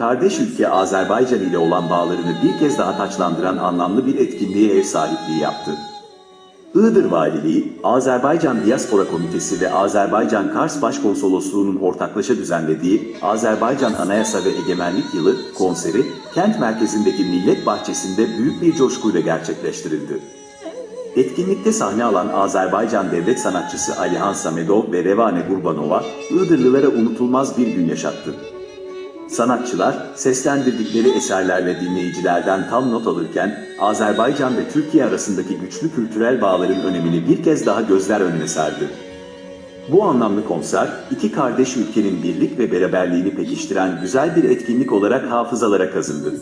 kardeş ülke Azerbaycan ile olan bağlarını bir kez daha taçlandıran anlamlı bir etkinliğe ev sahipliği yaptı. Iğdır Valiliği, Azerbaycan Diaspora Komitesi ve Azerbaycan Kars Başkonsolosluğu'nun ortaklaşa düzenlediği Azerbaycan Anayasa ve Egemenlik Yılı konseri, kent merkezindeki Millet Bahçesi'nde büyük bir coşkuyla gerçekleştirildi. Etkinlikte sahne alan Azerbaycan devlet sanatçısı Alihan Samedov ve Revane Gurbanova, Iğdırlılara unutulmaz bir gün yaşattı. Sanatçılar, seslendirdikleri eserlerle dinleyicilerden tam not alırken, Azerbaycan ve Türkiye arasındaki güçlü kültürel bağların önemini bir kez daha gözler önüne serdi. Bu anlamlı konser, iki kardeş ülkenin birlik ve beraberliğini pekiştiren güzel bir etkinlik olarak hafızalara kazındı.